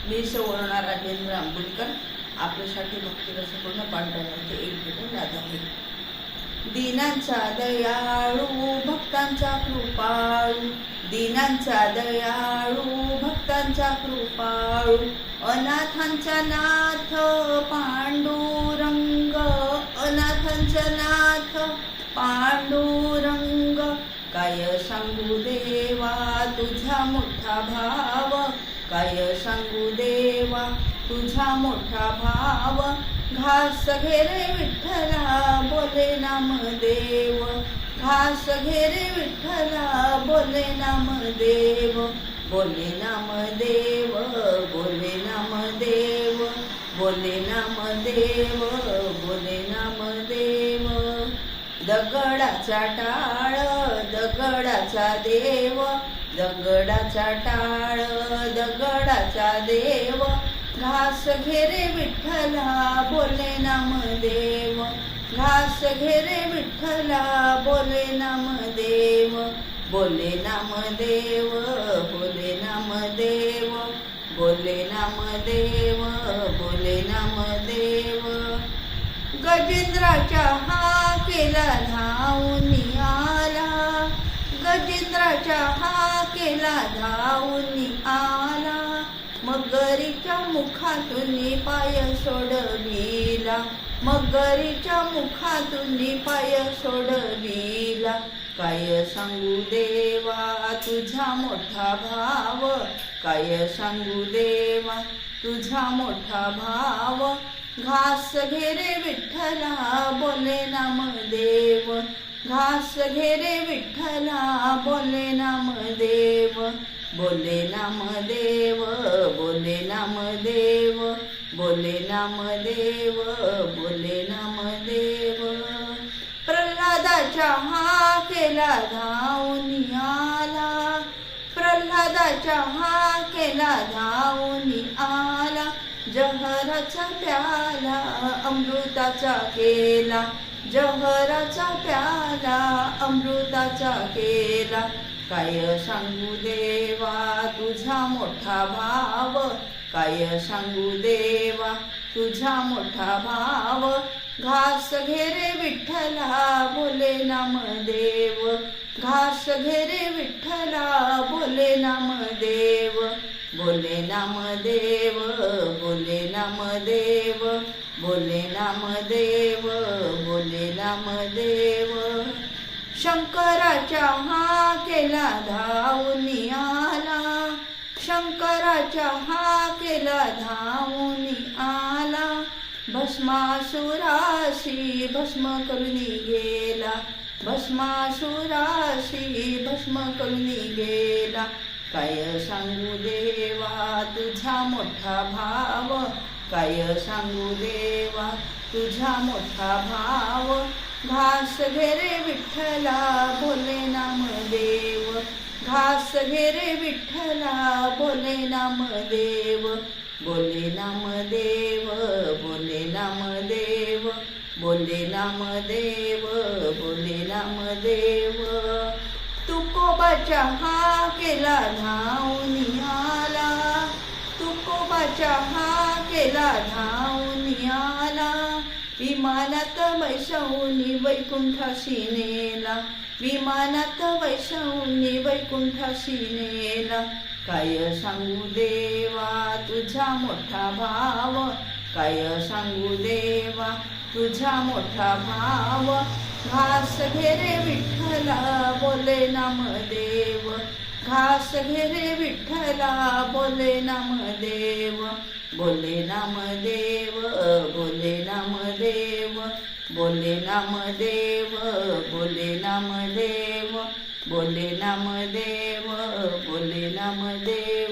मी सौवर्णा राजेंद्र आंबुलकर आपल्यासाठी भक्तिरसपूर्ण पांढऱ्याचे एक दिवस याद आहे. दीनांचा दयाळू भक्तांचा कृपाळू, दीनांचा दयाळू भक्तांचा कृपाळू, अनाथांचा नाथ पांडुरंग, अनाथांचा नाथ पांडुरंग. काय सांगू देवा तुझा मोठा भाव, काय सांगू देवा तुझा मोठा भाव. घास घे रे विठ्ठला बोले नामदेव, घास घे रे विठ्ठला बोले नामदेव. बोले नामदेव, बोले नामदेव, बोले नामदेव, बोले नामदेव. दगडाचा टाळ दगडाचा देव, दगडाचा टाळ दगडाचा देव. घास घे रे विठ्ठला बोले नामदेव, घास घे रे विठ्ठला बोले नामदेव. बोले नामदेव, बोले नामदेव, बोले नामदेव, बोले नामदेव. गजेंद्राच्या हाकेला धावून आला, गजेंद्राच्या हाकेला धावून आला. मगरीच्या मुखातून पाय सोडविला, मगरीच्या मुखातून पाय सोडविला. काय सांगू देवा तुझा मोठा भाव, काय सांगू देवा तुझा मोठा भाव. घास घे रे विठ्ठला बोले नामदेव, घास घे रे विठ्ठला बोले नामदेव. बोले नामदेव, बोले नामदेव, बोले नामदेव, बोले नामदेव. प्रल्हादाच्या हाकेला धावून आला, प्रल्हादाच्या हाकेला धावून आला. जहराचा प्याला अमृताचा केला, जहराचा प्याला अमृताचा केला. काय सांगू देवा तुझा मोठा भाव, काय सांगू देवा तुझा मोठा भाव. घास घे रे विठ्ठला बोले नामदेव, घास घे रे विठ्ठला बोले नामदेव. बोले नामदेव, बोले नामदेव, बोले नामदेव, बोले नामदेव. शंकराच्या हाकेला धावून आला, शंकराच्या हाकेला धावून आला. भस्मासुराशी भस्म करून गेला, भस्मासुराशी भस्म करून गेला. काय सांगू देवा तुझा मोठा भाव, काय सांगू देवा तुझा मोठा भाव. घास घे रे विठ्ठला बोले नामदेव, घास घे रे विठ्ठला बोले नामदेव. बोले नामदेव, बोले नामदेव, बोले नामदेव, बोले नामदेव. तुकोबाच्या हाकेला धावून आला, तुकोबाच्या हाकेला धावून आला. विमानात वैशौनी वैकुंठाशी नेला, विमानात वैशौनी वैकुंठाशी नेला. काय सांगू देवा तुझा मोठा भाव, काय सांगू देवा तुझा मोठा भाव. घास घे रे विठ्ठला बोले नामदेव, घास घे रे विठ्ठला बोले नामदेव. बोले नामदेव, बोले नामदेव, बोले नामदेव, बोले नामदेव, बोले नामदेव, बोले नामदेव.